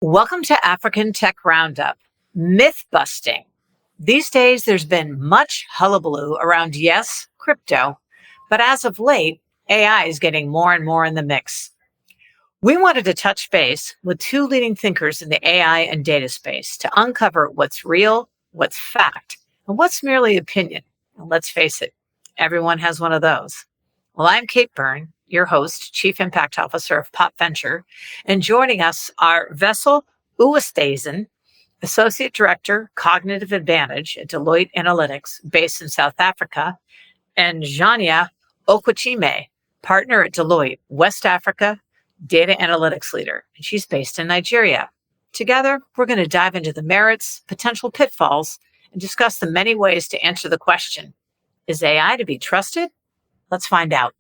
Welcome to African Tech Roundup, myth busting. These days, there's been much hullabaloo around, yes, crypto, but as of late, AI is getting more and more in the mix. We wanted to touch base with two leading thinkers in the AI and data space to uncover what's real, what's fact, and what's merely opinion. And let's face it, everyone has one of those. Well, I'm Kate Byrne, your host, Chief Impact Officer of Pop Venture, and joining us are Wessel Oosthuizen, Associate Director, Cognitive Advantage at Deloitte Analytics, based in South Africa, and Jania Okwechime, Partner at Deloitte, West Africa, Data Analytics Leader, and she's based in Nigeria. Together, we're going to dive into the merits, potential pitfalls, and discuss the many ways to answer the question, is AI to be trusted? Let's find out.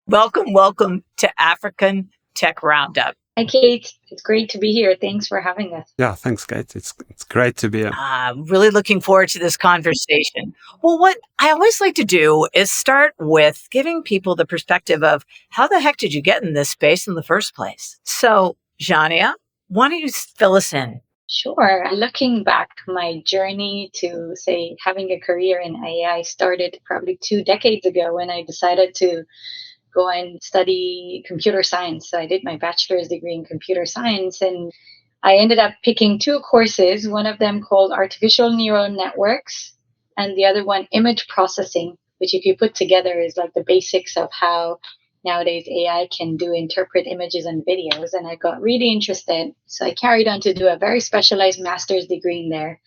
Welcome to African Tech Roundup. Hi, Kate. It's great to be here. Thanks for having us. Yeah, thanks, Kate. It's great to be here. Really looking forward to this conversation. Well, what I always like to do is start with giving people the perspective of how the heck did you get in this space in the first place? So, Jania, why don't you fill us in? Sure. Looking back, my journey to, say, having a career in AI started probably 2 decades ago when I decided to go and study computer science. So I did my bachelor's degree in computer science, and I ended up picking 2 courses, one of them called Artificial Neural Networks and the other one Image Processing, which if you put together is like the basics of how nowadays AI can interpret images and videos. And I got really interested. So I carried on to do a very specialized master's degree in there.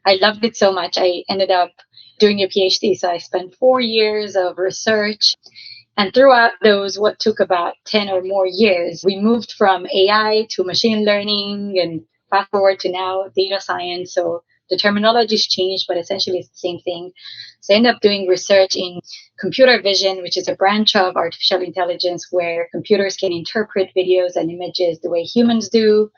I loved it so much. I ended up doing a PhD. So I spent 4 years of research. And throughout those, what took about 10 or more years, we moved from AI to machine learning and fast forward to now data science. So the terminology's changed, but essentially it's the same thing. So I ended up doing research in computer vision, which is a branch of artificial intelligence where computers can interpret videos and images the way humans do.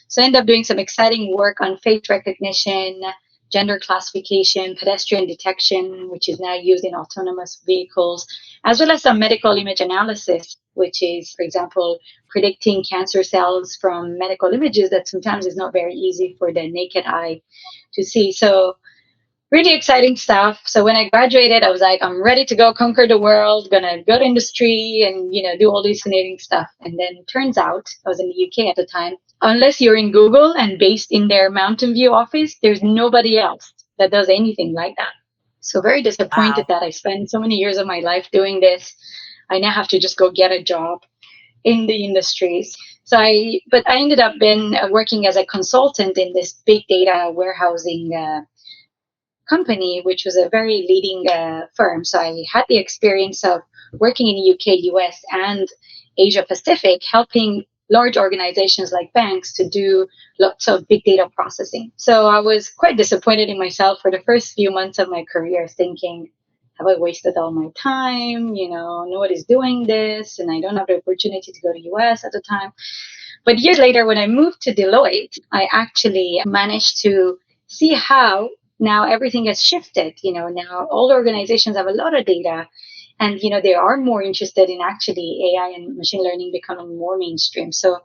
So I ended up doing some exciting work on face recognition, gender classification, pedestrian detection, which is now used in autonomous vehicles, as well as some medical image analysis, which is, for example, predicting cancer cells from medical images that sometimes is not very easy for the naked eye to see. So really exciting stuff. So when I graduated, I was like, I'm ready to go conquer the world, gonna go to industry and, do all this fascinating stuff. And then turns out, I was in the UK at the time, unless you're in Google and based in their Mountain View office, there's nobody else that does anything like that. So very disappointed that I spent so many years of my life doing this. I now have to just go get a job in the industries. But I ended up working as a consultant in this big data warehousing company, which was a very leading firm. So I had the experience of working in the UK, US, and Asia Pacific, helping large organizations like banks to do lots of big data processing. So I was quite disappointed in myself for the first few months of my career, thinking, have I wasted all my time? Nobody's doing this, and I don't have the opportunity to go to US at the time. But years later, when I moved to Deloitte, I actually managed to see how now everything has shifted. Now all organizations have a lot of data, and they are more interested in actually AI and machine learning becoming more mainstream. So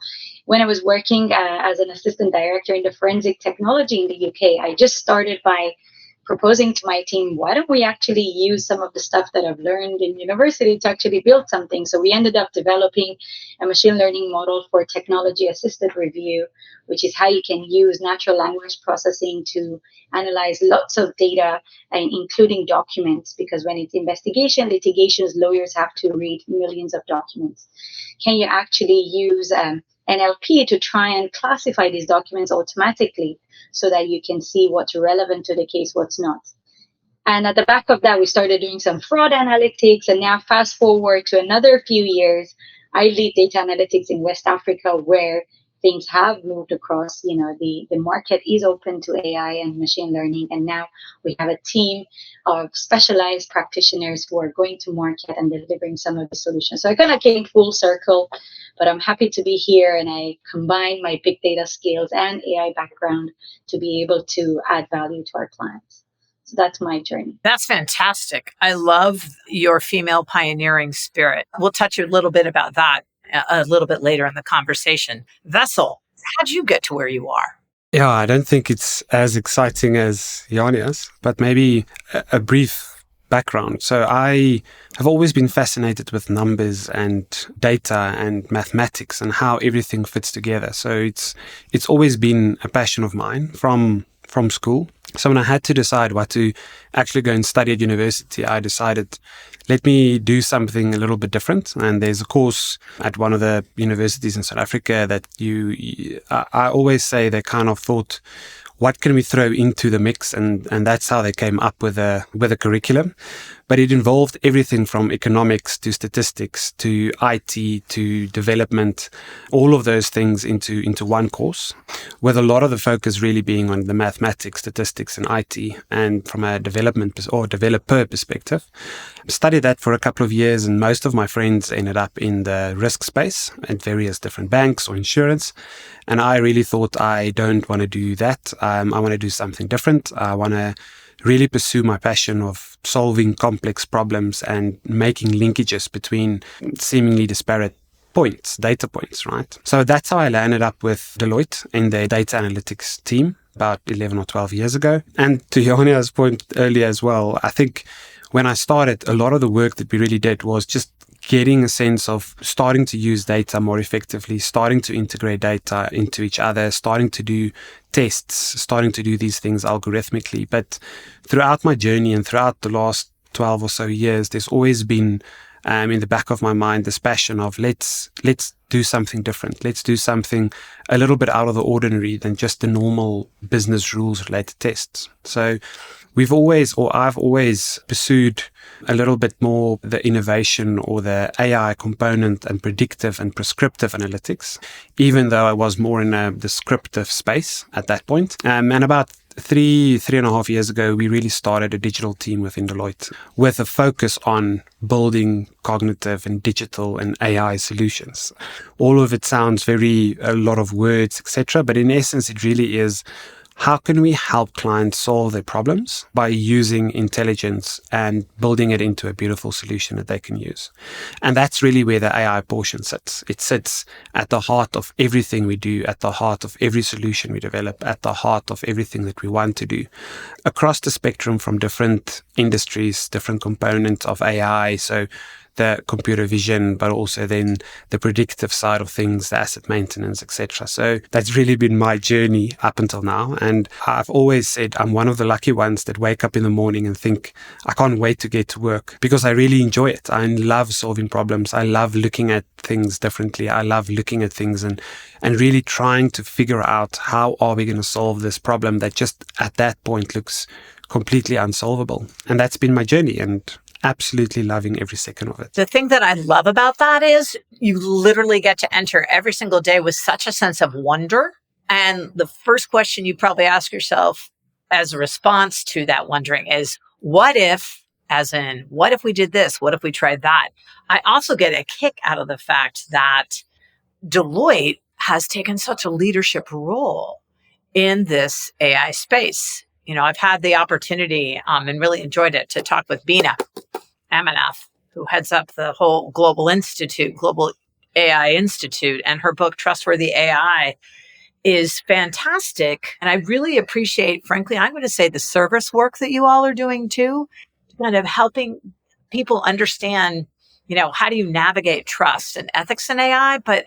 when I was working as an assistant director in the forensic technology in the UK, I just started by proposing to my team, why don't we actually use some of the stuff that I've learned in university to actually build something? So we ended up developing a machine learning model for technology assisted review, which is how you can use natural language processing to analyze lots of data, including documents, because when it's investigation, litigations, lawyers have to read millions of documents. Can you actually use NLP to try and classify these documents automatically so that you can see what's relevant to the case, what's not? And at the back of that, we started doing some fraud analytics. And now fast forward to another few years, I lead data analytics in West Africa, where things have moved across. The market is open to AI and machine learning. And now we have a team of specialized practitioners who are going to market and delivering some of the solutions. So I kind of came full circle, but I'm happy to be here. And I combine my big data skills and AI background to be able to add value to our clients. So that's my journey. That's fantastic. I love your female pioneering spirit. We'll touch a little bit about that a little bit later in the conversation. Wessel, How'd you get to where you are? Yeah, I don't think it's as exciting as Jania's, but maybe a brief background. So I have always been fascinated with numbers and data and mathematics and how everything fits together. So it's always been a passion of mine from school. So when I had to decide what to actually go and study at university, I decided, let me do something a little bit different. And there's a course at one of the universities in South Africa that I always say they kind of thought, what can we throw into the mix? And that's how they came up with a curriculum. But it involved everything from economics to statistics to IT to development, all of those things into one course, with a lot of the focus really being on the mathematics, statistics, and IT. And from a developer perspective, studied that for a couple of years, and most of my friends ended up in the risk space at various different banks or insurance. And I really thought, I don't want to do that. I want to do something different. I want to really pursue my passion of solving complex problems and making linkages between seemingly disparate data points, right? So that's how I landed up with Deloitte in their data analytics team about 11 or 12 years ago. And to Jania's point earlier as well, I think when I started, a lot of the work that we really did was just getting a sense of starting to use data more effectively, starting to integrate data into each other, starting to do tests, starting to do these things algorithmically. But throughout my journey and throughout the last 12 or so years, there's always been in the back of my mind this passion of let's do something different. Let's do something a little bit out of the ordinary than just the normal business rules related tests. So I've always pursued a little bit more the innovation or the AI component and predictive and prescriptive analytics, even though I was more in the descriptive space at that point. And about three and a half years ago, we really started a digital team within Deloitte with a focus on building cognitive and digital and AI solutions. All of it sounds a lot of words, etc. But in essence, it really is, how can we help clients solve their problems by using intelligence and building it into a beautiful solution that they can use? And that's really where the AI portion sits. It sits at the heart of everything we do, at the heart of every solution we develop, at the heart of everything that we want to do across the spectrum from different industries, different components of AI. So the computer vision, but also then the predictive side of things, the asset maintenance, etc. So that's really been my journey up until now. And I've always said I'm one of the lucky ones that wake up in the morning and think, I can't wait to get to work, because I really enjoy it. I love solving problems. I love looking at things differently. I love looking at things and really trying to figure out, how are we going to solve this problem that just at that point looks completely unsolvable. And that's been my journey, and absolutely loving every second of it. The thing that I love about that is you literally get to enter every single day with such a sense of wonder. And the first question you probably ask yourself as a response to that wondering is, what if, as in, what if we did this? What if we tried that? I also get a kick out of the fact that Deloitte has taken such a leadership role in this AI space. You know, I've had the opportunity and really enjoyed it to talk with Bina Amanath, who heads up the whole Global AI Institute, and her book, Trustworthy AI, is fantastic. And I really appreciate, frankly, I'm going to say the service work that you all are doing too, kind of helping people understand, you know, how do you navigate trust and ethics in AI, but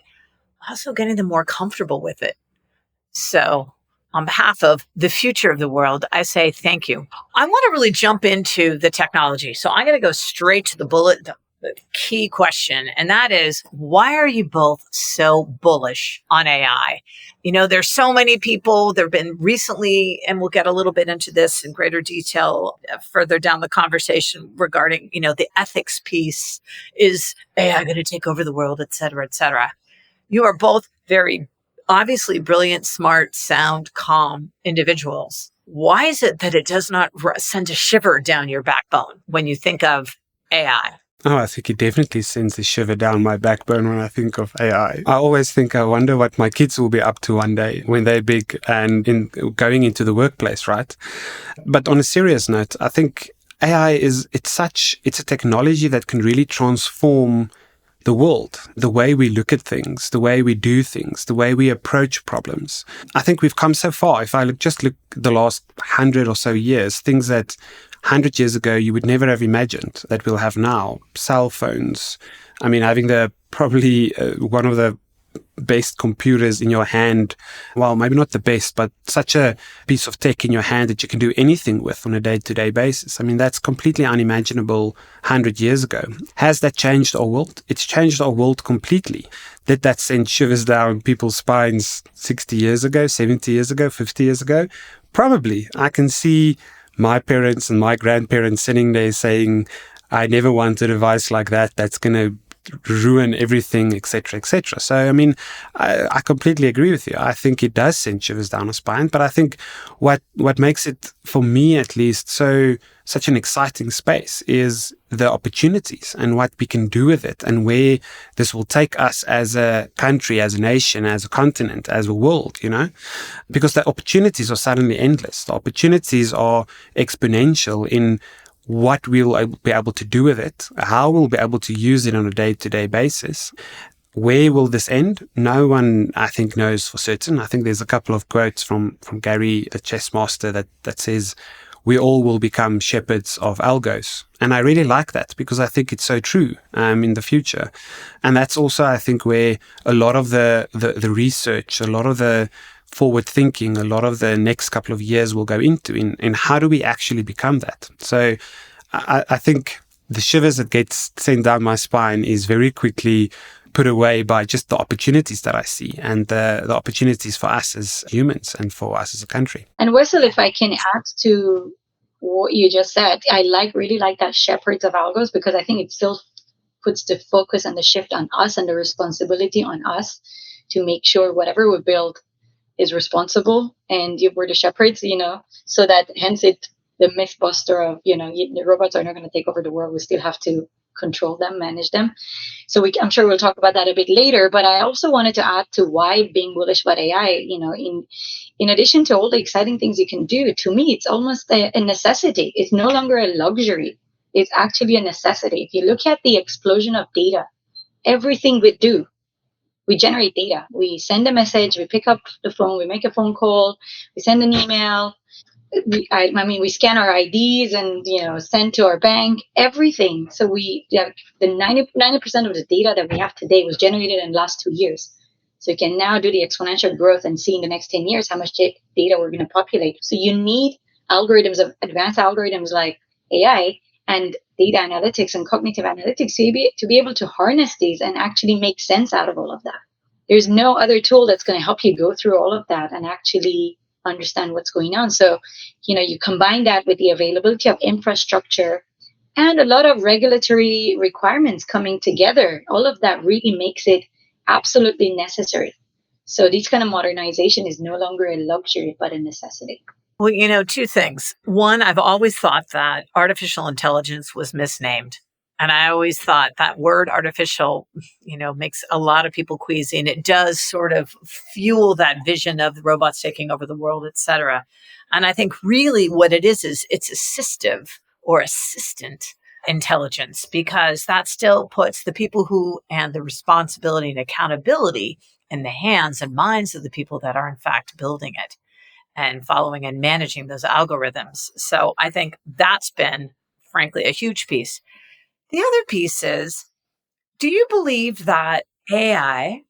also getting them more comfortable with it. So on behalf of the future of the world, I say thank you. I want to really jump into the technology. So I'm going to go straight to the key question. And that is, why are you both so bullish on AI? You know, there's so many people. There have been recently, and we'll get a little bit into this in greater detail further down the conversation regarding, you know, the ethics piece. Is AI going to take over the world, et cetera, et cetera? You are both very obviously brilliant, smart, sound, calm individuals. Why is it that it does not send a shiver down your backbone when you think of AI? Oh, I think it definitely sends a shiver down my backbone when I think of AI. I always think, I wonder what my kids will be up to one day when they're big and going into the workplace, right? But on a serious note, I think AI it's a technology that can really transform the world, the way we look at things, the way we do things, the way we approach problems. I think we've come so far. If I look the last 100 or so years, things that 100 years ago you would never have imagined that we'll have now. Cell phones. I mean, having probably one of the best computers in your hand. Well, maybe not the best, but such a piece of tech in your hand that you can do anything with on a day-to-day basis. I mean, that's completely unimaginable 100 years ago. Has that changed our world? It's changed our world completely. Did that send shivers down people's spines 60 years ago, 70 years ago, 50 years ago? Probably. I can see my parents and my grandparents sitting there saying, I never want a device like that. That's going to ruin everything, etc., etc. So, I mean, I completely agree with you. I think it does send shivers down a spine, but I think what makes it, for me at least, such an exciting space is the opportunities and what we can do with it and where this will take us as a country, as a nation, as a continent, as a world, because the opportunities are suddenly endless. The opportunities are exponential in what we'll be able to do with it, how we'll be able to use it on a day-to-day basis. Where will this end? No one, I think, knows for certain. I think there's a couple of quotes from Gary, the chess master, that says, we all will become shepherds of algos. And I really like that because I think it's so true in the future. And that's also, I think, where a lot of the research, a lot of the forward thinking, a lot of the next couple of years will go into in how do we actually become that. So I think the shivers that gets sent down my spine is very quickly put away by just the opportunities that I see and the opportunities for us as humans and for us as a country. And Wessel, if I can add to what you just said, I really like that shepherds of algos, because I think it still puts the focus and the shift on us and the responsibility on us to make sure whatever we build is responsible and we're the shepherds, so that hence the myth buster of, the robots are not going to take over the world. We still have to control them, manage them. So I'm sure we'll talk about that a bit later, but I also wanted to add to why being bullish about AI, in addition to all the exciting things you can do, to me, it's almost a necessity. It's no longer a luxury. It's actually a necessity. If you look at the explosion of data, everything we do, we generate data. We send a message, we pick up the phone, we make a phone call, we send an email. We scan our IDs and, send to our bank, everything. So we have the 90% of the data that we have today was generated in the last 2 years. So you can now do the exponential growth and see in the next 10 years how much data we're going to populate. So you need advanced algorithms like AI and data analytics and cognitive analytics to be able to harness these and actually make sense out of all of that. There's no other tool that's going to help you go through all of that and actually understand what's going on. So, you combine that with the availability of infrastructure and a lot of regulatory requirements coming together. All of that really makes it absolutely necessary. So this kind of modernization is no longer a luxury, but a necessity. Well, two things. One, I've always thought that artificial intelligence was misnamed. And I always thought that word artificial, makes a lot of people queasy. And it does sort of fuel that vision of the robots taking over the world, et cetera. And I think really what it is it's assistive or assistant intelligence, because that still puts the people and the responsibility and accountability in the hands and minds of the people that are in fact building it and following and managing those algorithms. So I think that's been, frankly, a huge piece. The other piece is, do you believe that AI,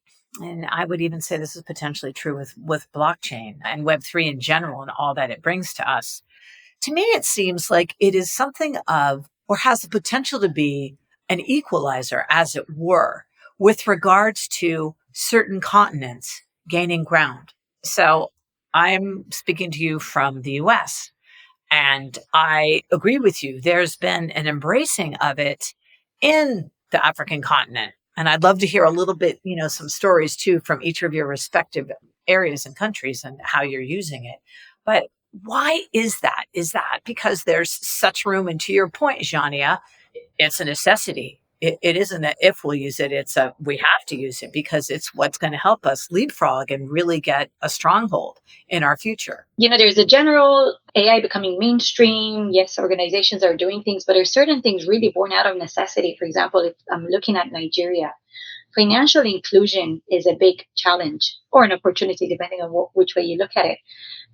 and I would even say this is potentially true with blockchain and Web3 in general and all that it brings to us, to me, it seems like it is something of, or has the potential to be, an equalizer, as it were, with regards to certain continents gaining ground. So I'm speaking to you from the US, and I agree with you. There's been an embracing of it in the African continent. And I'd love to hear a little bit, some stories too from each of your respective areas and countries and how you're using it. But why is that? Is that because there's such room? And to your point, Jania, it's a necessity. It isn't that if we'll use it, we have to use it because it's what's going to help us leapfrog and really get a stronghold in our future. There's a general AI becoming mainstream. Yes, organizations are doing things, but there's certain things really born out of necessity. For example, if I'm looking at Nigeria, financial inclusion is a big challenge or an opportunity, depending on which way you look at it,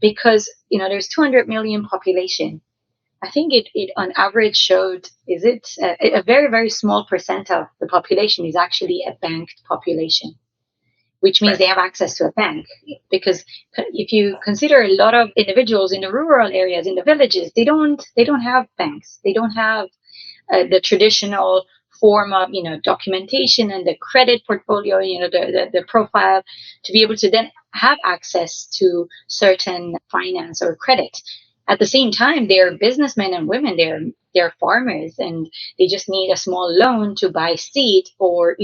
because there's 200 million population. I think it on average showed a very, very small percent of the population is actually a banked population, which means they have access to a bank. Because if you consider a lot of individuals in the rural areas, in the villages, they don't have banks. They don't have the traditional form of documentation and the credit portfolio, the profile, to be able to then have access to certain finance or credit. At the same time, they're businessmen and women. They're farmers, and they just need a small loan to buy seed or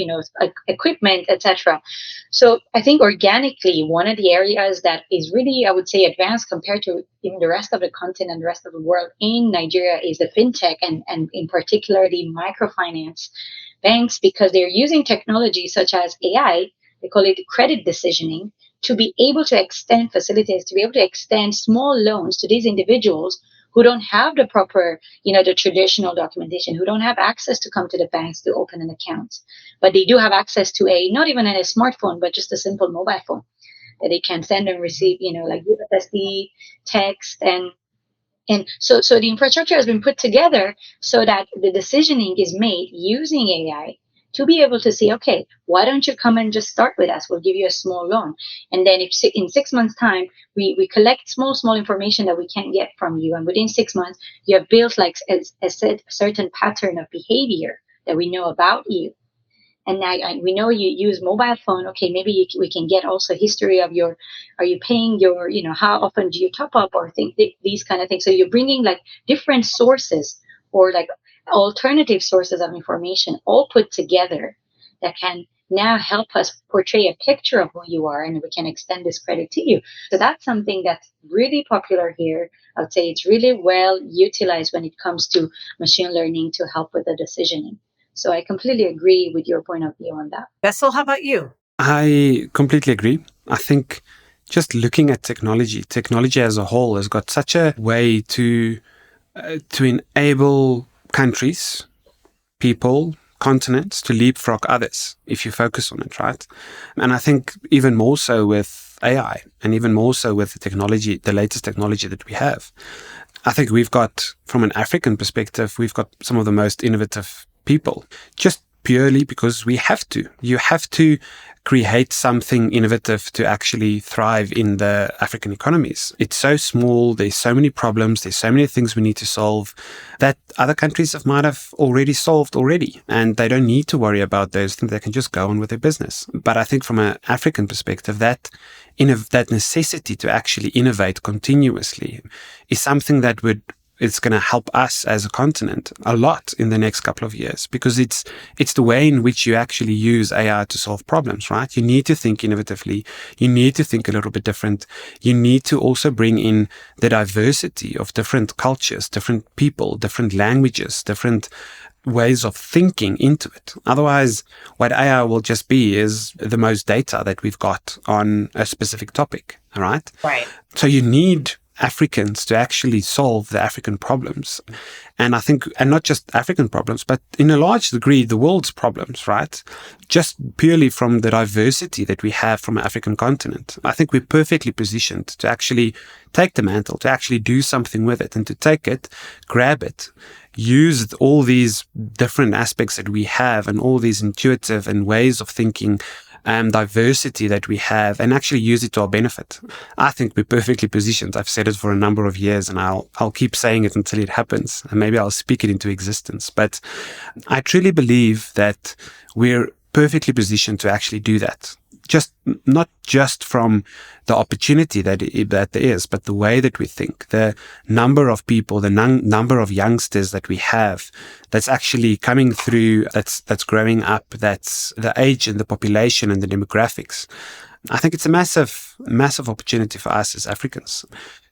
equipment, etc. So I think organically, one of the areas that is really, I would say, advanced compared to even the rest of the continent and the rest of the world in Nigeria is the fintech and in particular the microfinance banks, because they're using technology such as AI. They call it credit decisioning, to be able to extend facilities, to be able to extend small loans to these individuals who don't have the proper, the traditional documentation, who don't have access to come to the banks to open an account. But they do have access to not even a smartphone, but just a simple mobile phone that they can send and receive, like USSD, text, and so the infrastructure has been put together so that the decisioning is made using AI to be able to say, okay, why don't you come and just start with us? We'll give you a small loan. And then if in 6 months' time, we collect small information that we can get from you. And within 6 months, you have built like a certain pattern of behavior that we know about you. And now we know you use mobile phone. Okay, maybe we can get also history of are you paying your, how often do you top up or these kind of things. So you're bringing like different sources or like alternative sources of information all put together that can now help us portray a picture of who you are, and we can extend this credit to you. So that's something that's really popular here. I would say it's really well utilized when it comes to machine learning to help with the decisioning. So I completely agree with your point of view on that. Wessel, how about you? I completely agree. I think just looking at technology as a whole has got such a way to enable countries, people, continents to leapfrog others if you focus on it, right? And I think even more so with AI and even more so with the technology, the latest technology that we have. I think we've got, from an African perspective, we've got some of the most innovative people, just purely because we have to. You have to create something innovative to actually thrive in the African economies. It's so small, there's so many problems, there's so many things we need to solve that other countries might have already solved already, and they don't need to worry about those things. They can just go on with their business. But I think from an African perspective, that necessity to actually innovate continuously is something that it's going to help us as a continent a lot in the next couple of years, because it's the way in which you actually use AI to solve problems, right? You need to think innovatively. You need to think a little bit different. You need to also bring in the diversity of different cultures, different people, different languages, different ways of thinking into it. Otherwise, what AI will just be is the most data that we've got on a specific topic, right? Right. So you need Africans to actually solve the African problems. And I think, and not just African problems, but in a large degree, the world's problems, right? Just purely from the diversity that we have from the African continent. I think we're perfectly positioned to actually take the mantle, to actually do something with it, and to take it, grab it, use all these different aspects that we have and all these intuitive and ways of thinking diversity that we have, and actually use it to our benefit. I think we're perfectly positioned. I've said it for a number of years, and I'll keep saying it until it happens, and maybe I'll speak it into existence. But I truly believe that we're perfectly positioned to actually do that. Just not just from the opportunity that there is, but the way that we think, the number of people, the number of youngsters that we have that's actually coming through, that's growing up, that's the age and the population and the demographics. I think it's a massive, massive opportunity for us as Africans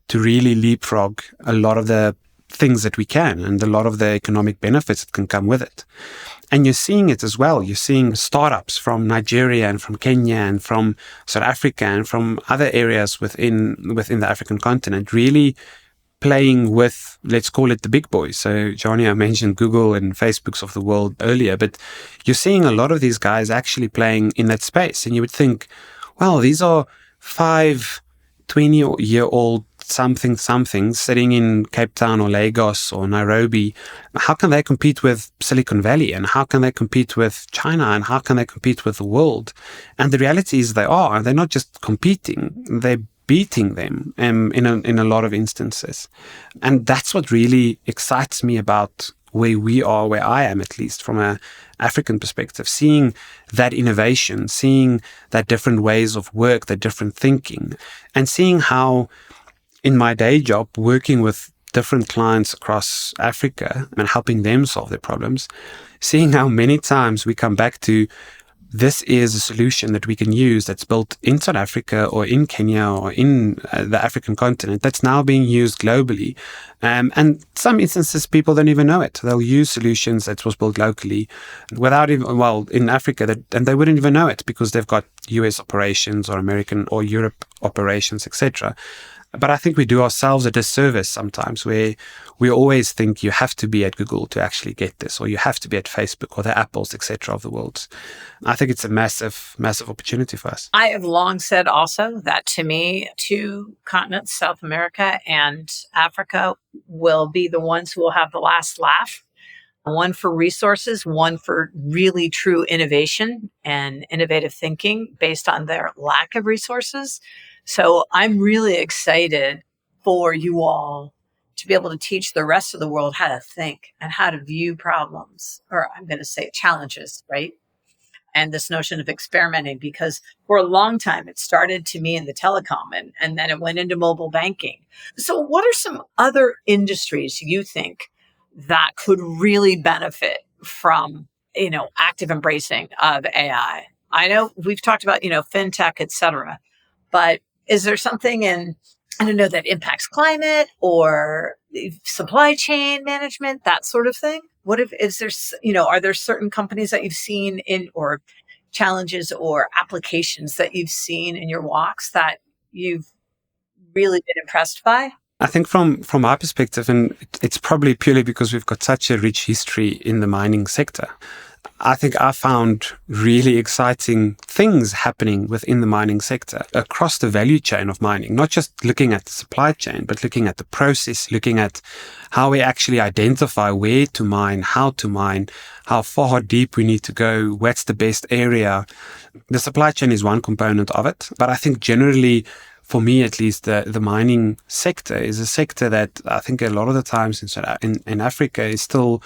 to really leapfrog a lot of the things that we can and a lot of the economic benefits that can come with it. And you're seeing it as well. You're seeing startups from Nigeria and from Kenya and from South Africa and from other areas within the African continent really playing with, let's call it the big boys. So Jania mentioned Google and Facebooks of the world earlier, but you're seeing a lot of these guys actually playing in that space. And you would think, well, these are 20-year-old something sitting in Cape Town or Lagos or Nairobi. How can they compete with Silicon Valley? And how can they compete with China? And how can they compete with the world? And the reality is they're not just competing, they're beating them in a lot of instances. And that's what really excites me about where we are, where I am, at least from an African perspective, seeing that innovation, seeing that different ways of work, that different thinking, and seeing how in my day job, working with different clients across Africa and helping them solve their problems, seeing how many times we come back to this is a solution that we can use that's built in South Africa or in Kenya or in the African continent that's now being used globally. And some instances, people don't even know it. They'll use solutions that was built locally without even, well, in Africa, and they wouldn't even know it because they've got US operations or American or Europe operations, etc. But I think we do ourselves a disservice sometimes where we always think you have to be at Google to actually get this, or you have to be at Facebook or the Apples, etc. of the world. I think it's a massive, massive opportunity for us. I have long said also that to me, two continents, South America and Africa, will be the ones who will have the last laugh. One for resources, one for really true innovation and innovative thinking based on their lack of resources. So I'm really excited for you all to be able to teach the rest of the world how to think and how to view problems, or I'm going to say challenges, right? And this notion of experimenting, because for a long time, it started to me in the telecom and then it went into mobile banking. So what are some other industries you think that could really benefit from, active embracing of AI? I know we've talked about, fintech, et cetera, but is there something that impacts climate or supply chain management, that sort of thing? Are there certain companies that you've seen or challenges or applications that you've seen in your walks that you've really been impressed by? I think from our perspective, and it's probably purely because we've got such a rich history in the mining sector, I think I found really exciting things happening within the mining sector across the value chain of mining, not just looking at the supply chain, but looking at the process, looking at how we actually identify where to mine, how far deep we need to go, what's the best area. The supply chain is one component of it, but I think generally, for me at least, the mining sector is a sector that I think a lot of the times in Africa is still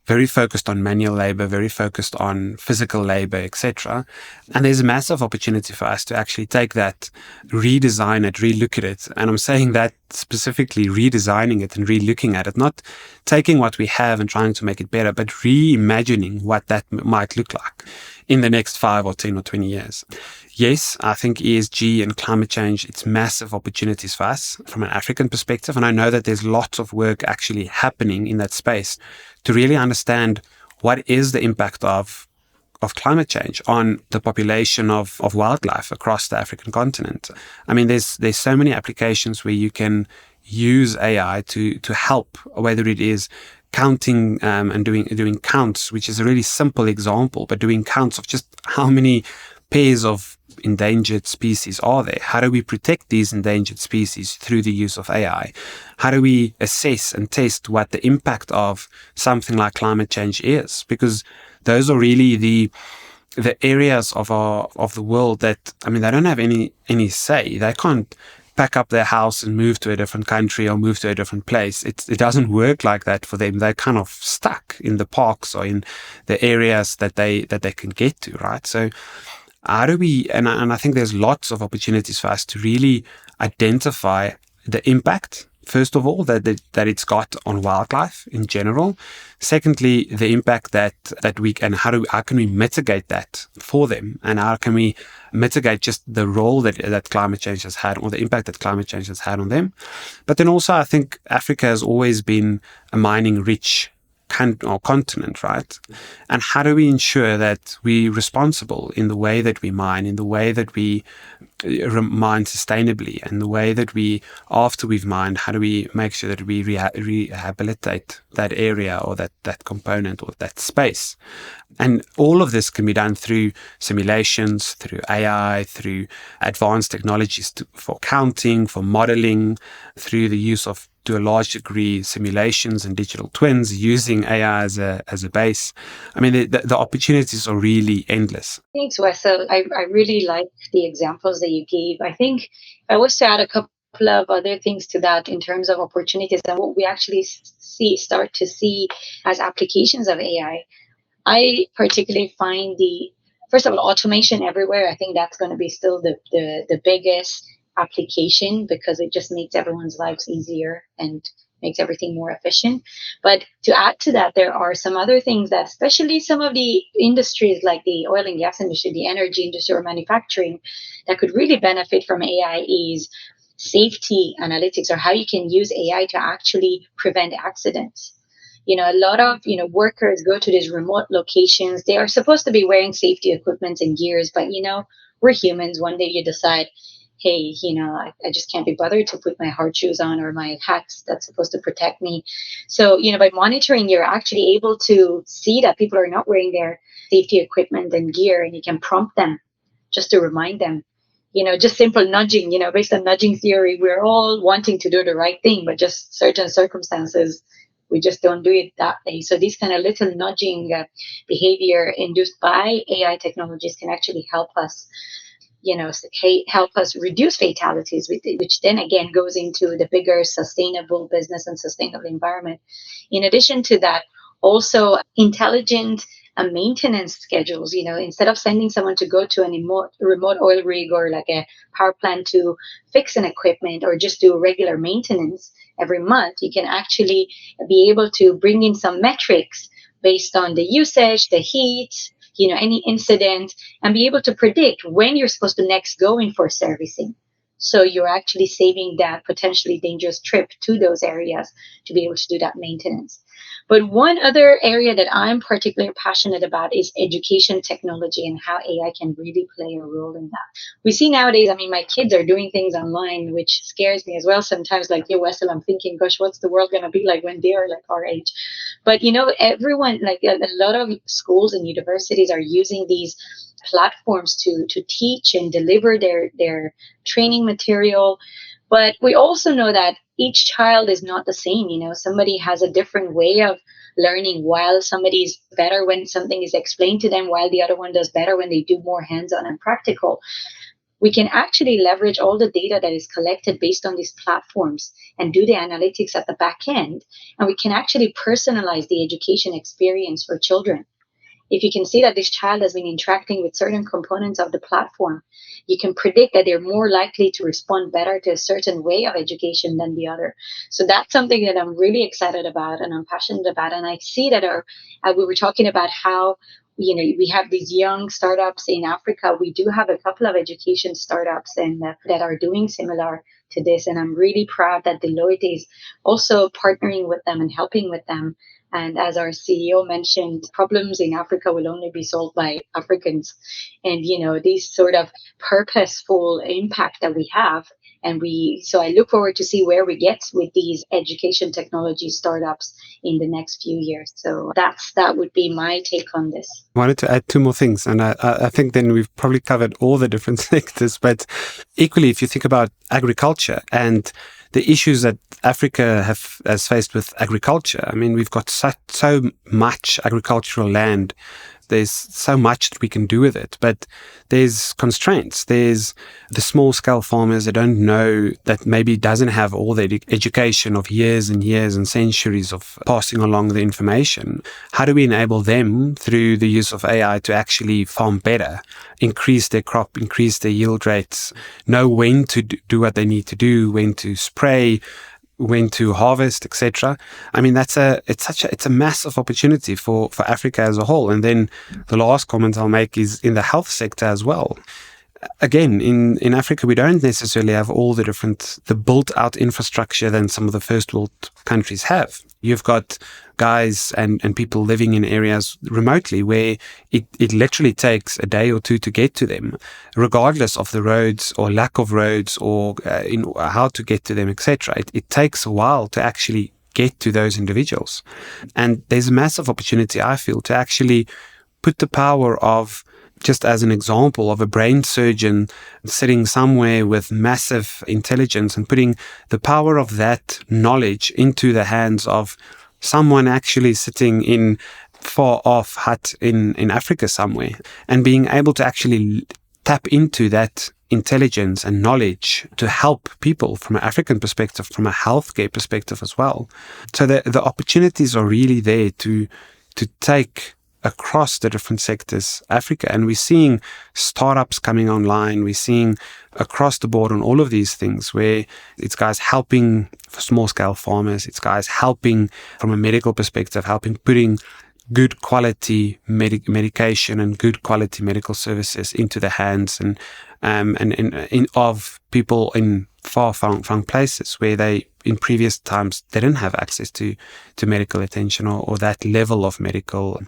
very focused on manual labor, very focused on physical labor, etc. And there's a massive opportunity for us to actually take that, redesign it, relook at it. And I'm saying that specifically redesigning it and relooking at it, not taking what we have and trying to make it better, but reimagining what that might look like in the next 5 or 10 or 20 years. Yes, I think ESG and climate change, it's massive opportunities for us from an African perspective. And I know that there's lots of work actually happening in that space to really understand what is the impact of climate change on the population of wildlife across the African continent. I mean, there's so many applications where you can use AI to help, whether it is counting and doing counts, which is a really simple example, but doing counts of just how many pairs of endangered species are there? How do we protect these endangered species through the use of AI? How do we assess and test what the impact of something like climate change is? Because those are really the areas of the world that, I mean, they don't have any say. They can't pack up their house and move to a different country or move to a different place. It doesn't work like that for them. They're kind of stuck in the parks or in the areas that they can get to, right? So how do we, and I think there's lots of opportunities for us to really identify the impact, first of all, that it's got on wildlife in general. Secondly, the impact that we, and how can we mitigate that for them? And how can we mitigate just the role that climate change has had, or the impact that climate change has had on them? But then also, I think Africa has always been a mining rich continent, right? And how do we ensure that we're responsible in the way that we mine, in the way that we mine sustainably, and the way that we, after we've mined, how do we make sure that we rehabilitate that area or that component or that space. And all of this can be done through simulations, through AI, through advanced technologies for counting, for modeling, through the use of, to a large degree, simulations and digital twins using AI as a base. I mean, the opportunities are really endless. Thanks, Wessel. I really like the examples that you gave. I think if I was to add a couple of other things to that in terms of opportunities and what we actually start to see as applications of AI, I particularly find first of all, automation everywhere. I think that's going to be still the biggest application, because it just makes everyone's lives easier and makes everything more efficient. But to add to that, there are some other things that, especially some of the industries like the oil and gas industry, the energy industry, or manufacturing, that could really benefit from AI is safety analytics, or how you can use AI to actually prevent accidents. A lot of, workers go to these remote locations. They are supposed to be wearing safety equipment and gears, but, we're humans. One day you decide, hey, I just can't be bothered to put my hard shoes on or my hats that's supposed to protect me. So, by monitoring, you're actually able to see that people are not wearing their safety equipment and gear, and you can prompt them just to remind them. Just simple nudging, based on nudging theory, we're all wanting to do the right thing, but just certain circumstances, we just don't do it that way. So these kind of little nudging behavior induced by AI technologies can actually help us, help us reduce fatalities, which then again goes into the bigger sustainable business and sustainable environment. In addition to that, also intelligent maintenance schedules. Instead of sending someone to go to a remote oil rig or like a power plant to fix an equipment or just do regular maintenance every month, you can actually be able to bring in some metrics based on the usage, the heat, any incident, and be able to predict when you're supposed to next go in for servicing. So you're actually saving that potentially dangerous trip to those areas to be able to do that maintenance. But one other area that I'm particularly passionate about is education technology and how AI can really play a role in that. We see nowadays, my kids are doing things online, which scares me as well sometimes. Like, Wessel, I'm thinking, gosh, what's the world going to be like when they are like our age? But, everyone, like a lot of schools and universities are using these platforms to teach and deliver their training material. But we also know that each child is not the same. Somebody has a different way of learning. While somebody's better when something is explained to them, while the other one does better when they do more hands-on and practical. We can actually leverage all the data that is collected based on these platforms and do the analytics at the back end. And we can actually personalize the education experience for children. If you can see that this child has been interacting with certain components of the platform, you can predict that they're more likely to respond better to a certain way of education than the other. So that's something that I'm really excited about and I'm passionate about. And I see that we were talking about how, we have these young startups in Africa. We do have a couple of education startups and that are doing similar to this. And I'm really proud that Deloitte is also partnering with them and helping with them. And as our CEO mentioned, problems in Africa will only be solved by Africans. And, these sort of purposeful impact that we have. So I look forward to see where we get with these education technology startups in the next few years. So that would be my take on this. I wanted to add two more things. And I think then we've probably covered all the different sectors. But equally, if you think about agriculture and the issues that Africa has faced with agriculture, we've got so much agricultural land. There's so much that we can do with it, but there's constraints. There's the small scale farmers that don't know, that maybe doesn't have all the education of years and years and centuries of passing along the information. How do we enable them through the use of AI to actually farm better, increase their crop, increase their yield rates, know when to do what they need to do, when to spray, when to harvest, etc. It's a massive opportunity for Africa as a whole. And then the last comment I'll make is in the health sector as well. again, in Africa, we don't necessarily have all the built out infrastructure than some of the first world countries have. You've got guys and people living in areas remotely where it literally takes a day or two to get to them, regardless of the roads or lack of roads or how to get to them, etc. It takes a while to actually get to those individuals. And there's a massive opportunity, I feel, to actually put the power of, just as an example, of a brain surgeon sitting somewhere with massive intelligence and putting the power of that knowledge into the hands of someone actually sitting in far off hut in Africa somewhere, and being able to actually tap into that intelligence and knowledge to help people from an African perspective, from a healthcare perspective as well. So the opportunities are really there to take across the different sectors Africa. And we're seeing startups coming online. We're seeing across the board on all of these things where it's guys helping for small scale farmers. It's guys helping from a medical perspective, helping putting good quality medication and good quality medical services into the hands and of people in far-flung places where they, in previous times, they didn't have access to medical attention or that level of medical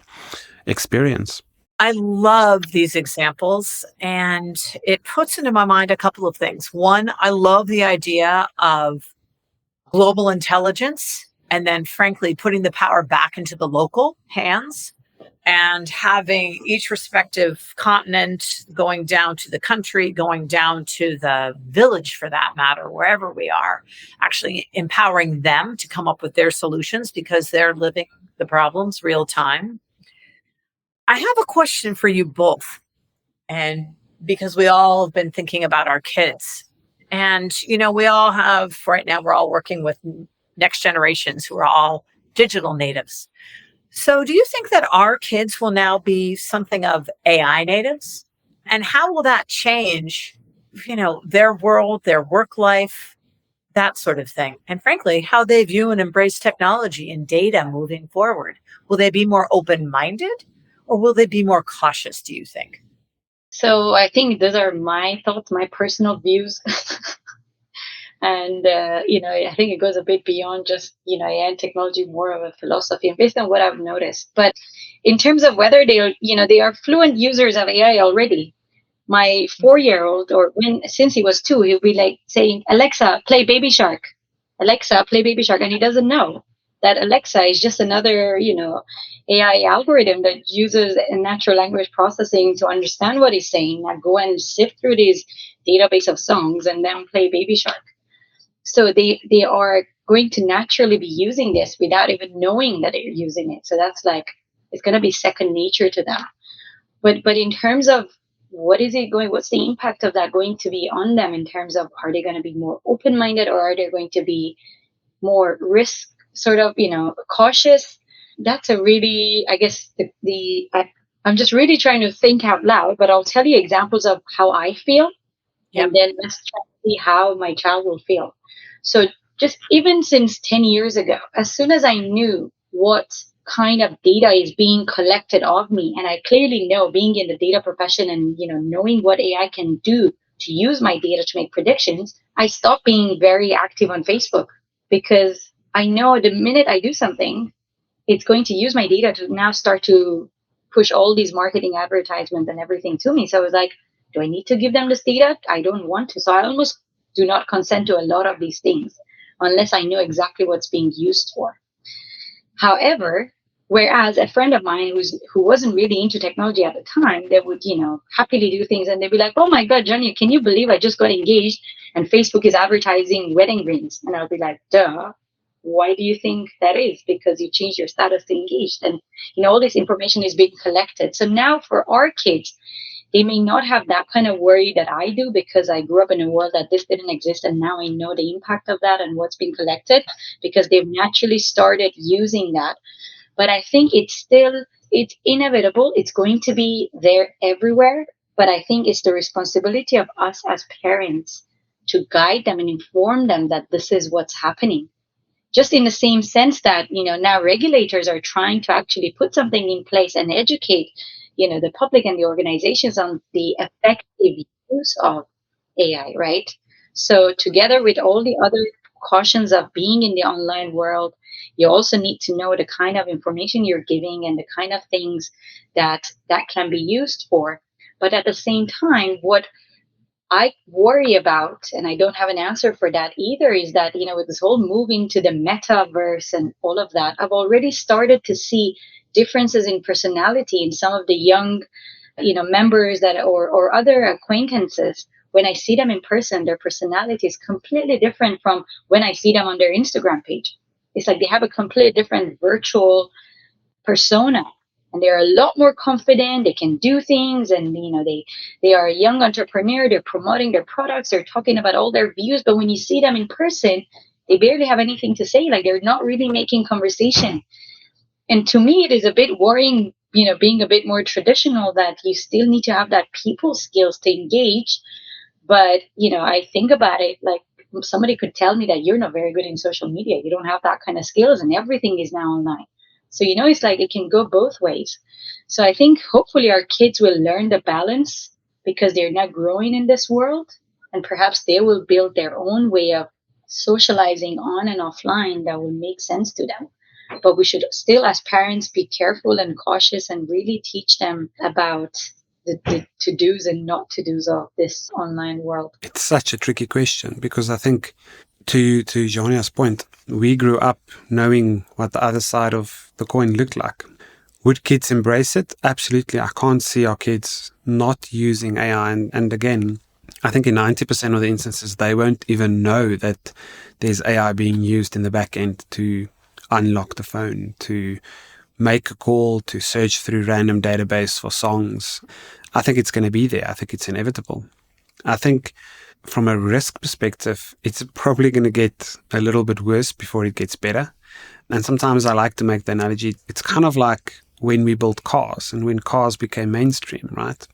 experience. I love these examples, and it puts into my mind a couple of things. One, I love the idea of global intelligence, and then frankly, putting the power back into the local hands and having each respective continent going down to the country, going down to the village for that matter, wherever we are, actually empowering them to come up with their solutions because they're living the problems real time. I have a question for you both, and because we all have been thinking about our kids. And, we all have, right now, we're all working with next generations who are all digital natives. So do you think that our kids will now be something of AI natives? And how will that change, their world, their work life, that sort of thing? And frankly, how they view and embrace technology and data moving forward? Will they be more open-minded or will they be more cautious, do you think? So I think those are my thoughts, my personal views. And, I think it goes a bit beyond just, AI and technology, more of a philosophy and based on what I've noticed. But in terms of whether they are fluent users of AI already. My 4-year-old, since he was 2, he'll be like saying, Alexa, play Baby Shark. Alexa, play Baby Shark. And he doesn't know that Alexa is just another, AI algorithm that uses natural language processing to understand what he's saying and go and sift through this database of songs and then play Baby Shark. So they are going to naturally be using this without even knowing that they're using it. So that's it's going to be second nature to them. But in terms of what's the impact of that going to be on them in terms of, are they going to be more open-minded or are they going to be more risk sort of, cautious? That's a really, I guess I'm just really trying to think out loud, but I'll tell you examples of how I feel. Yep. And then let's try to see how my child will feel. So just even since 10 years ago, as soon as I knew what kind of data is being collected of me, and I clearly know, being in the data profession and, knowing what AI can do to use my data to make predictions, I stopped being very active on Facebook because I know the minute I do something, it's going to use my data to now start to push all these marketing advertisements and everything to me. So I was like, do I need to give them this data? I don't want to. So I almost do not consent to a lot of these things unless I know exactly what's being used for. However, whereas a friend of mine who wasn't really into technology at the time, they would, happily do things and they'd be like, oh my God, Jania, can you believe I just got engaged and Facebook is advertising wedding rings? And I'll be like, duh. Why do you think that is? Because you changed your status to engaged. And, all this information is being collected. So now for our kids, they may not have that kind of worry that I do because I grew up in a world that this didn't exist. And now I know the impact of that and what's being collected because they've naturally started using that. But I think it's inevitable. It's going to be there everywhere. But I think it's the responsibility of us as parents to guide them and inform them that this is what's happening. Just in the same sense that, now regulators are trying to actually put something in place and educate, the public and the organizations on the effective use of AI, right? So together with all the other cautions of being in the online world, you also need to know the kind of information you're giving and the kind of things that can be used for. But at the same time, what I worry about, and I don't have an answer for that either, is that, with this whole moving to the metaverse and all of that, I've already started to see differences in personality in some of the young, members that or other acquaintances. When I see them in person, their personality is completely different from when I see them on their Instagram page. It's like they have a completely different virtual persona, and they're a lot more confident. They can do things, and they are a young entrepreneur. They're promoting their products, they're talking about all their views, but when you see them in person, they barely have anything to say. Like, they're not really making conversation. And to me, it is a bit worrying, being a bit more traditional, that you still need to have that people skills to engage. But I think about it like, somebody could tell me that you're not very good in social media, you don't have that kind of skills, and everything is now online. So, it's like it can go both ways. So I think hopefully our kids will learn the balance, because they're not growing in this world, and perhaps they will build their own way of socializing on and offline that will make sense to them. But we should still, as parents, be careful and cautious and really teach them about the to do's and not to do's of this online world. It's such a tricky question, because I think, to Jania's point, we grew up knowing what the other side of the coin looked like. Would kids embrace it? Absolutely. I can't see our kids not using AI. And again, I think in 90% of the instances, they won't even know that there's AI being used in the back end to unlock the phone, to make a call, to search through random database for songs. I think it's going to be there. I think it's inevitable. I think from a risk perspective, it's probably going to get a little bit worse before it gets better. And sometimes I like to make the analogy, it's kind of like when we built cars and when cars became mainstream, right?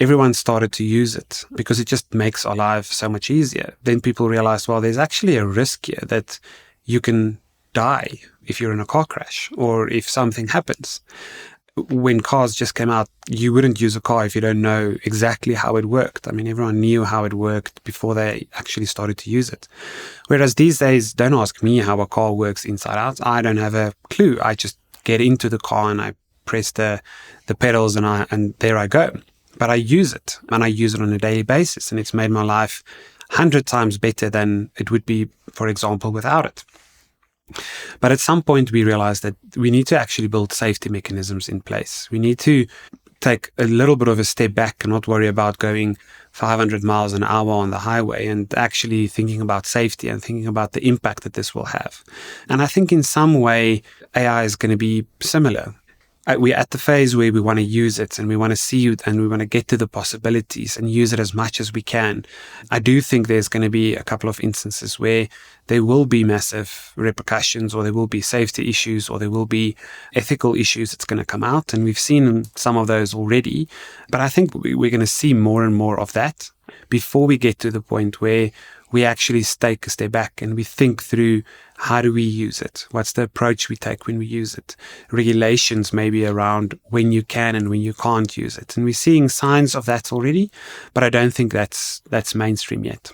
Everyone started to use it because it just makes our life so much easier. Then people realized, well, there's actually a risk here that you can die if you're in a car crash or if something happens. When cars just came out, you wouldn't use a car if you don't know exactly how it worked. I mean, everyone knew how it worked before they actually started to use it. Whereas these days, don't ask me how a car works inside out. I don't have a clue. I just get into the car and I press the pedals and there I go. But I use it, and I use it on a daily basis, and it's made my life 100 times better than it would be, for example, without it. But at some point, we realized that we need to actually build safety mechanisms in place. We need to take a little bit of a step back and not worry about going 500 miles an hour on the highway, and actually thinking about safety and thinking about the impact that this will have. And I think in some way, AI is going to be similar. We're at the phase where we want to use it and we want to see it and we want to get to the possibilities and use it as much as we can. I do think there's going to be a couple of instances where there will be massive repercussions, or there will be safety issues, or there will be ethical issues that's going to come out. And we've seen some of those already. But I think we're going to see more and more of that before we get to the point where we actually take a step back and we think through, how do we use it? What's the approach we take when we use it? Regulations maybe around when you can and when you can't use it. And we're seeing signs of that already, but I don't think that's mainstream yet.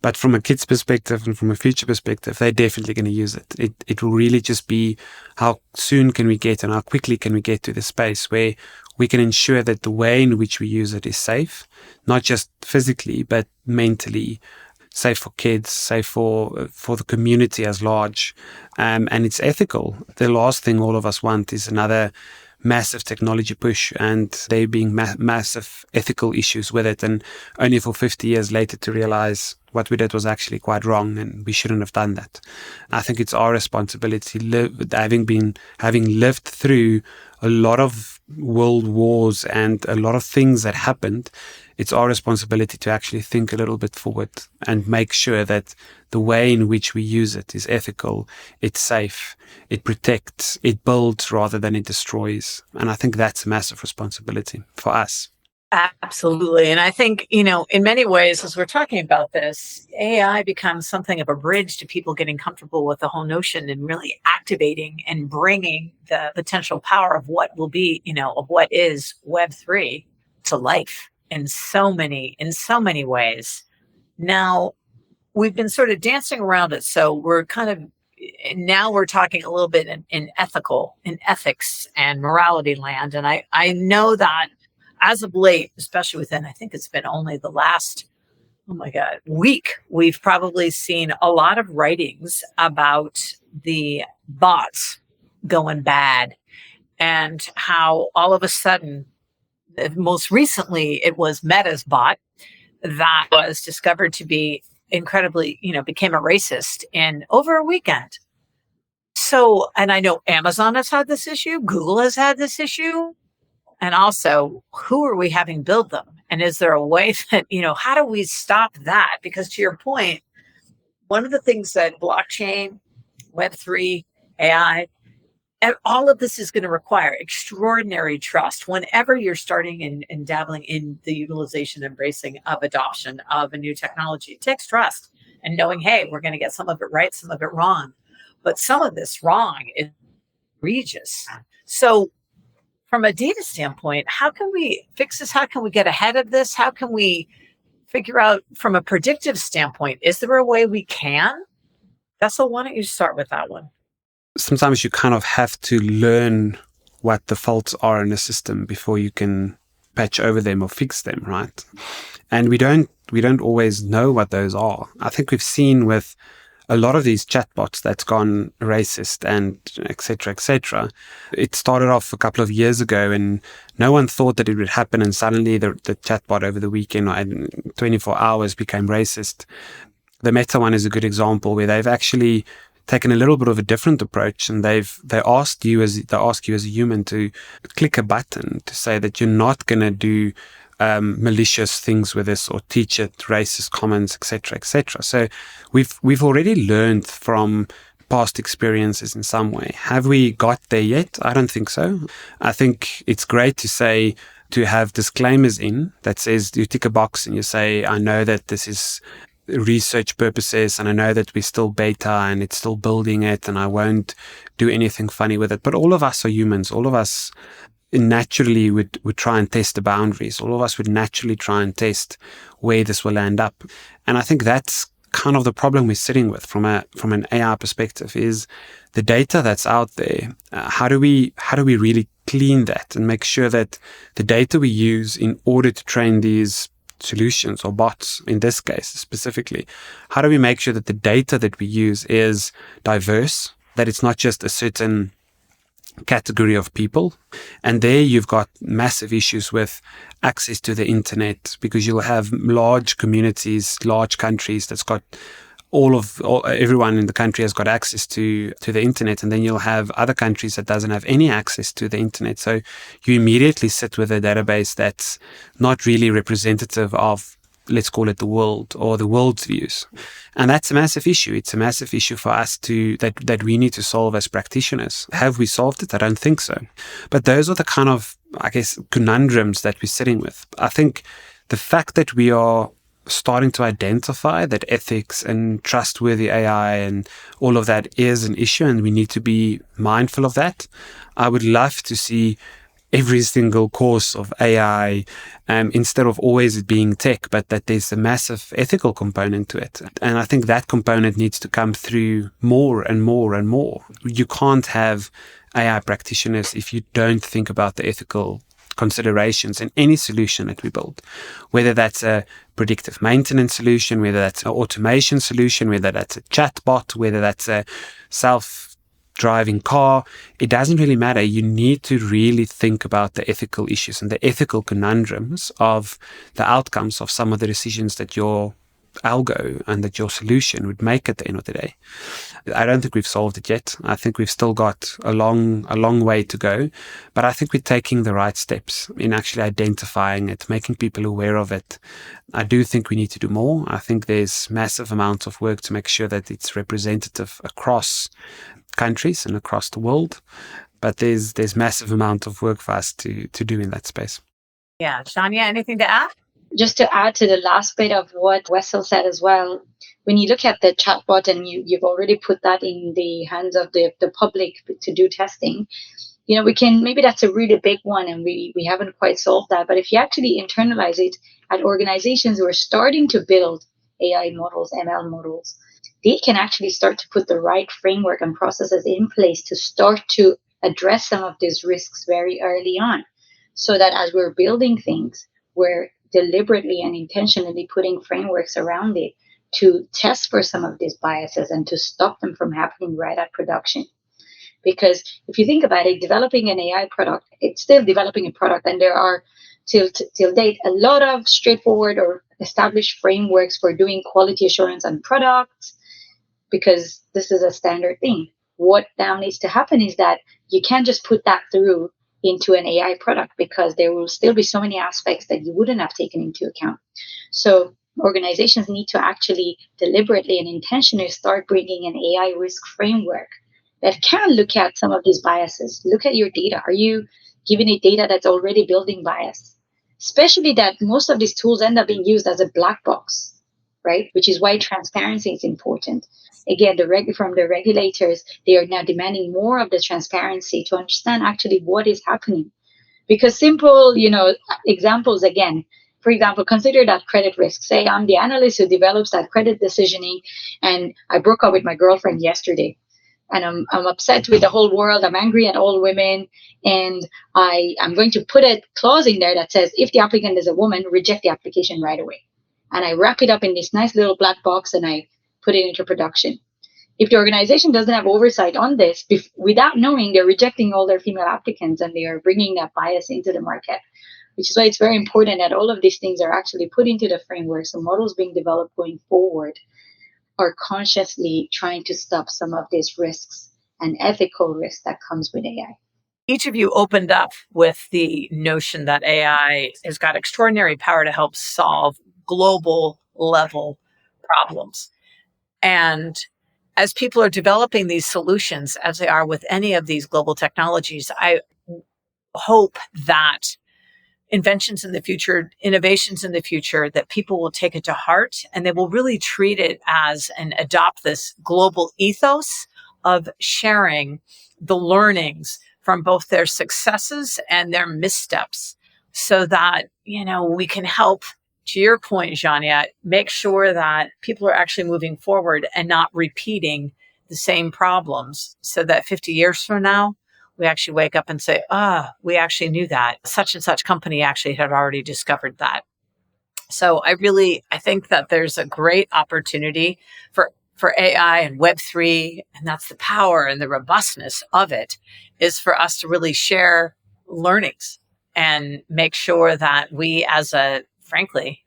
But from a kid's perspective and from a future perspective, they're definitely going to use it. It will really just be how soon can we get and how quickly can we get to the space where we can ensure that the way in which we use it is safe, not just physically, but mentally, safe for kids, safe for the community as large, and it's ethical. The last thing all of us want is another massive technology push and there being massive ethical issues with it, and only for 50 years later to realize what we did was actually quite wrong and we shouldn't have done that. I think it's our responsibility, having lived through a lot of world wars and a lot of things that happened, it's our responsibility to actually think a little bit forward and make sure that the way in which we use it is ethical, it's safe, it protects, it builds rather than it destroys. And I think that's a massive responsibility for us. Absolutely. And I think, in many ways, as we're talking about this, AI becomes something of a bridge to people getting comfortable with the whole notion and really activating and bringing the potential power of what will be, of what is Web3 to life. in so many ways. Now, we've been sort of dancing around it. So we're now we're talking a little bit in ethics and morality land. And I know that as of late, especially within, I think it's been only the last, oh my God, week, we've probably seen a lot of writings about the bots going bad and how all of a sudden, most recently, it was Meta's bot that was discovered to be incredibly, became a racist in over a weekend. So, and I know Amazon has had this issue, Google has had this issue. And also, who are we having build them? And is there a way that, how do we stop that? Because to your point, one of the things that blockchain, Web3, AI, and all of this is going to require extraordinary trust whenever you're starting and dabbling in the utilization, embracing of adoption of a new technology. It takes trust and knowing, hey, we're going to get some of it right, some of it wrong. But some of this wrong is egregious. So from a data standpoint, how can we fix this? How can we get ahead of this? How can we figure out from a predictive standpoint, is there a way we can? Vessel, why don't you start with that one? Sometimes you kind of have to learn what the faults are in a system before you can patch over them or fix them, right? And we don't always know what those are. I think we've seen with a lot of these chatbots that's gone racist and et cetera, it started off a couple of years ago and no one thought that it would happen. And suddenly the chatbot over the weekend or in 24 hours became racist. The Meta one is a good example where they've actually taken a little bit of a different approach and they ask you as a human to click a button to say that you're not going to do malicious things with this or teach it racist comments, etc., etc. So we've already learned from past experiences in some way. Have we got there yet? I don't think so. I think it's great to have disclaimers in that says you tick a box and you say, I know that this is research purposes and I know that we're still beta and it's still building it and I won't do anything funny with it. But all of us are humans. All of us naturally would try and test the boundaries. All of us would naturally try and test where this will end up. And I think that's kind of the problem we're sitting with from an AI perspective is the data that's out there. How do we really clean that and make sure that the data we use in order to train these solutions or bots in this case specifically, how do we make sure that the data that we use is diverse, that it's not just a certain category of people? And there you've got massive issues with access to the internet because you'll have large communities, large countries that's got everyone in the country has got access to the internet, and then you'll have other countries that doesn't have any access to the internet. So you immediately sit with a database that's not really representative of, let's call it the world or the world's views. And that's a massive issue. It's a massive issue for us that we need to solve as practitioners. Have we solved it? I don't think so. But those are the kind of, I guess, conundrums that we're sitting with. I think the fact that we are starting to identify that ethics and trustworthy AI and all of that is an issue and we need to be mindful of that. I would love to see every single course of AI, instead of always it being tech, but that there's a massive ethical component to it. And I think that component needs to come through more and more and more. You can't have AI practitioners if you don't think about the ethical considerations in any solution that we build, whether that's a predictive maintenance solution, whether that's an automation solution, whether that's a chatbot, whether that's a self-driving car. It doesn't really matter. You need to really think about the ethical issues and the ethical conundrums of the outcomes of some of the decisions that your algo and that your solution would make at the end of the day. I don't think we've solved it yet. I think we've still got a long way to go, but I think we're taking the right steps in actually identifying it, making people aware of it. I do think we need to do more. I think there's massive amounts of work to make sure that it's representative across countries and across the world, but there's massive amount of work for us to do in that space. Yeah. Jania, anything to add? Just to add to the last bit of what Wessel said as well, when you look at the chatbot and you've already put that in the hands of the public to do testing, we can, maybe that's a really big one and we haven't quite solved that. But if you actually internalize it at organizations who are starting to build AI models, ML models, they can actually start to put the right framework and processes in place to start to address some of these risks very early on. So that as we're building things, we're deliberately and intentionally putting frameworks around it to test for some of these biases and to stop them from happening right at production. Because if you think about it, developing an AI product, it's still developing a product, and there are till date a lot of straightforward or established frameworks for doing quality assurance on products, because this is a standard thing. What now needs to happen is that you can't just put that through into an AI product, because there will still be so many aspects that you wouldn't have taken into account. So organizations need to actually deliberately and intentionally start bringing an AI risk framework that can look at some of these biases. Look at your data. Are you giving it data that's already building bias? Especially that most of these tools end up being used as a black box, right? Which is why transparency is important. Again, from the regulators, they are now demanding more of the transparency to understand actually what is happening. Because simple, examples again, for example, consider that credit risk. Say I'm the analyst who develops that credit decisioning, and I broke up with my girlfriend yesterday. And I'm upset with the whole world. I'm angry at all women. And I'm going to put a clause in there that says, if the applicant is a woman, reject the application right away. And I wrap it up in this nice little black box and I put it into production. If the organization doesn't have oversight on this, without knowing, they're rejecting all their female applicants and they are bringing that bias into the market, which is why it's very important that all of these things are actually put into the framework. So models being developed going forward are consciously trying to stop some of these risks and ethical risks that comes with AI. Each of you opened up with the notion that AI has got extraordinary power to help solve global level problems. And as people are developing these solutions, as they are with any of these global technologies, I hope that inventions in the future, innovations in the future, that people will take it to heart and they will really treat it as and adopt this global ethos of sharing the learnings from both their successes and their missteps, so that, we can help, to your point, Jania, make sure that people are actually moving forward and not repeating the same problems, so that 50 years from now, we actually wake up and say, we actually knew that. Such and such company actually had already discovered that. So I think that there's a great opportunity for AI and Web3, and that's the power and the robustness of it, is for us to really share learnings and make sure that we frankly,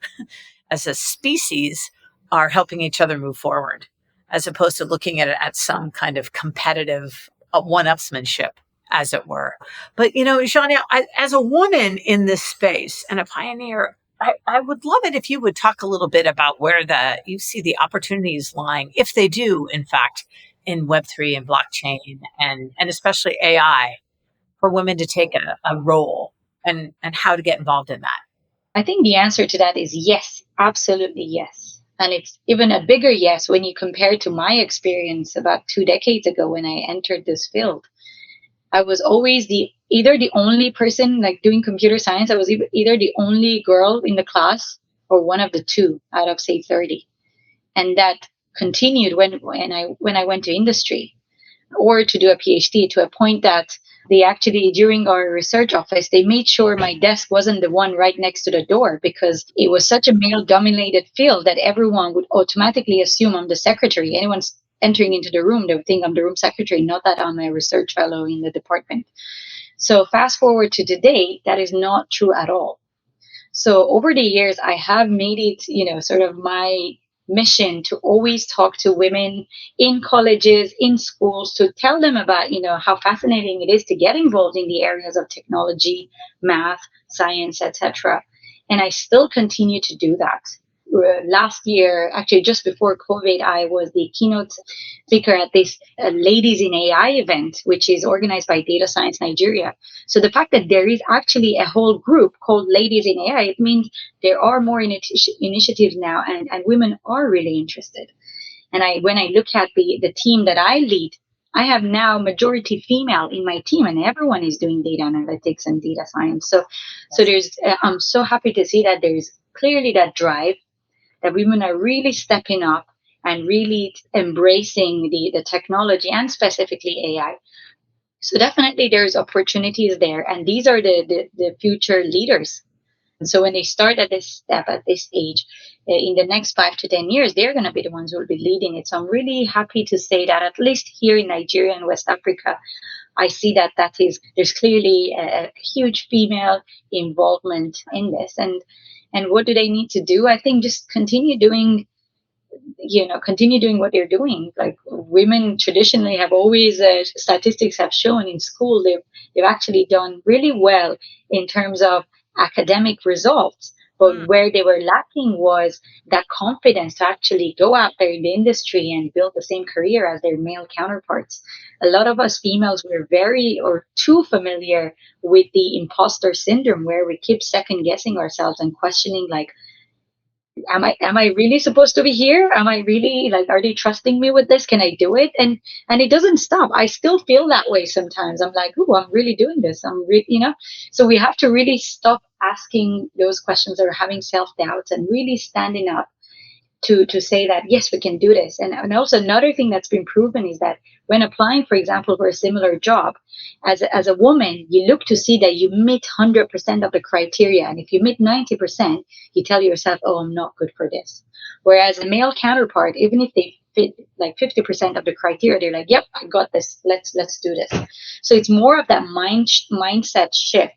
as a species, are helping each other move forward, as opposed to looking at it at some kind of competitive one-upsmanship, as it were. But, Jania, as a woman in this space and a pioneer, I would love it if you would talk a little bit about where you see the opportunities lying, if they do, in fact, in Web3 and blockchain and especially AI, for women to take a role and how to get involved in that. I think the answer to that is yes, absolutely yes. And it's even a bigger yes when you compare to my experience about 2 decades ago when I entered this field. I was always either the only person doing computer science. I was either the only girl in the class or one of the two out of say 30. And that continued when I went to industry or to do a PhD, to a point that they actually, during our research office, they made sure my desk wasn't the one right next to the door, because it was such a male dominated field that everyone would automatically assume I'm the secretary. Anyone's entering into the room, they would think I'm the room secretary, not that I'm a research fellow in the department. So fast forward to today, that is not true at all. So over the years, I have made it, sort of my mission to always talk to women in colleges, in schools, to tell them about, how fascinating it is to get involved in the areas of technology, math, science, etc. And I still continue to do that. Last year, actually just before COVID, I was the keynote speaker at this Ladies in AI event, which is organized by Data Science Nigeria. So the fact that there is actually a whole group called Ladies in AI, it means there are more initiatives now, and women are really interested. And when I look at the team that I lead, I have now majority female in my team, and everyone is doing data analytics and data science. So there's, I'm so happy to see that there's clearly that drive, that women are really stepping up and really embracing the technology and specifically AI. So definitely there's opportunities there, and these are the future leaders. And so when they start at this step, at this age, in the next 5 to 10 years, they're going to be the ones who will be leading it. So I'm really happy to say that at least here in Nigeria and West Africa, I see that there's clearly a huge female involvement in this. And what do they need to do? I think just continue doing what they're doing. Like, women traditionally have always, statistics have shown in school, they've actually done really well in terms of academic results. But where they were lacking was that confidence to actually go out there in the industry and build the same career as their male counterparts. A lot of us females were very or too familiar with the imposter syndrome, where we keep second guessing ourselves and questioning, like, am I really supposed to be here? Am I really, like, are they trusting me with this? Can I do it? And it doesn't stop. I still feel that way sometimes. I'm like, oh, I'm really doing this. So we have to really stop asking those questions or having self-doubts and really standing up to say that, yes, we can do this. And also another thing that's been proven is that when applying, for example, for a similar job, as a woman, you look to see that you meet 100% of the criteria. And if you meet 90%, you tell yourself, oh, I'm not good for this. Whereas a male counterpart, even if they fit like 50% of the criteria, they're like, yep, I got this. Let's do this. So it's more of that mindset shift.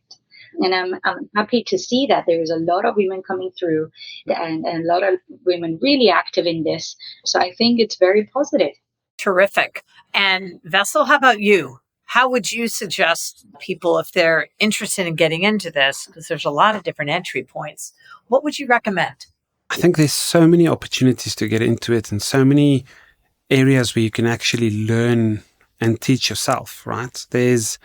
And I'm happy to see that there is a lot of women coming through, and a lot of women really active in this. So I think it's very positive. Terrific. And Wessel, how about you? How would you suggest people, if they're interested in getting into this, because there's a lot of different entry points, what would you recommend? I think there's so many opportunities to get into it and so many areas where you can actually learn and teach yourself, right? There's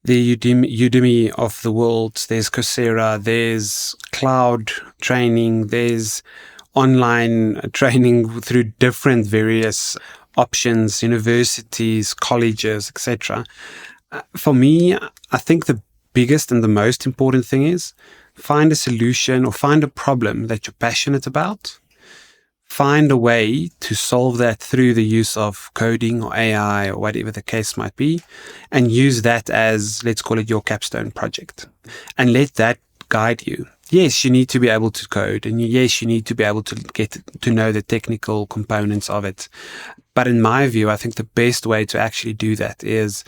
the Udemy of the world, there's Coursera, there's cloud training, there's online training through different various options, universities, colleges, etc. For me, I think the biggest and the most important thing is find a solution or find a problem that you're passionate about. Find a way to solve that through the use of coding or AI or whatever the case might be, and use that as, let's call it, your capstone project, and let that guide you. Yes, you need to be able to code, and yes, you need to be able to get to know the technical components of it. But in my view, I think the best way to actually do that is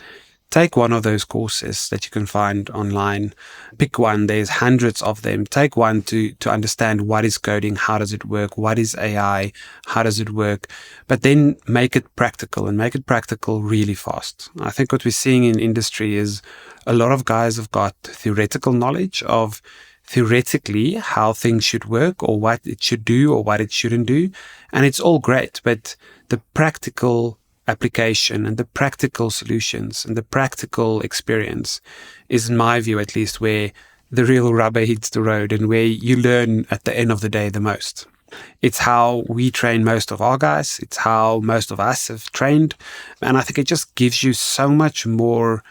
take one of those courses that you can find online. Pick one. There's hundreds of them. Take one to understand what is coding, how does it work, what is AI, how does it work, but then make it practical, and make it practical really fast. I think what we're seeing in industry is a lot of guys have got theoretical knowledge of theoretically how things should work or what it should do or what it shouldn't do. And it's all great, but the practical application and the practical solutions and the practical experience is, in my view at least, where the real rubber hits the road and where you learn at the end of the day the most. It's how we train most of our guys. It's how most of us have trained. And I think it just gives you so much more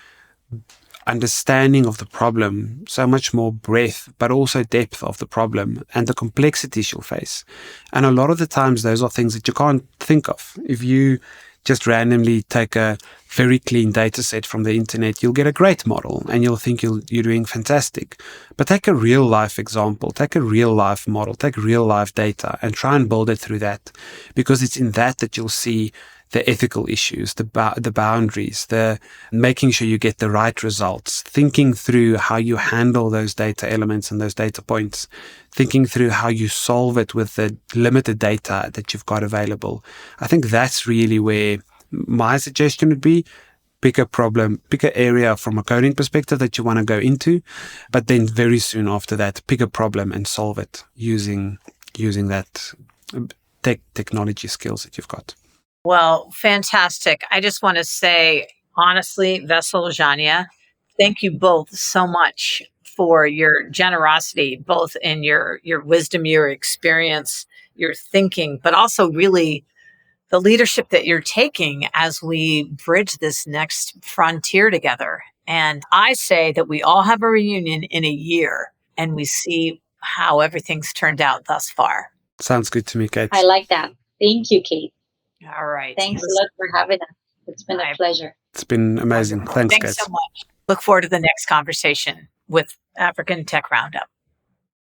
understanding of the problem, so much more breadth, but also depth of the problem and the complexities you'll face. And a lot of the times, those are things that you can't think of. If you just randomly take a very clean data set from the internet, you'll get a great model and you'll think you're doing fantastic. But take a real life example, take a real life model, take real life data and try and build it through that, because it's in that you'll see the ethical issues, the boundaries, the making sure you get the right results, thinking through how you handle those data elements and those data points, thinking through how you solve it with the limited data that you've got available. I think that's really where my suggestion would be. Pick a problem, pick an area from a coding perspective that you want to go into, but then very soon after that, pick a problem and solve it using that technology skills that you've got. Well, fantastic. I just want to say, honestly, Wessel, Jania, thank you both so much for your generosity, both in your wisdom, your experience, your thinking, but also really the leadership that you're taking as we bridge this next frontier together. And I say that we all have a reunion in a year and we see how everything's turned out thus far. Sounds good to me, Kate. I like that. Thank you, Kate. All right. Thanks a lot for having us. It's been a pleasure. It's been amazing. Thanks, Thanks Kate. so much. Look forward to the next conversation with African Tech Roundup.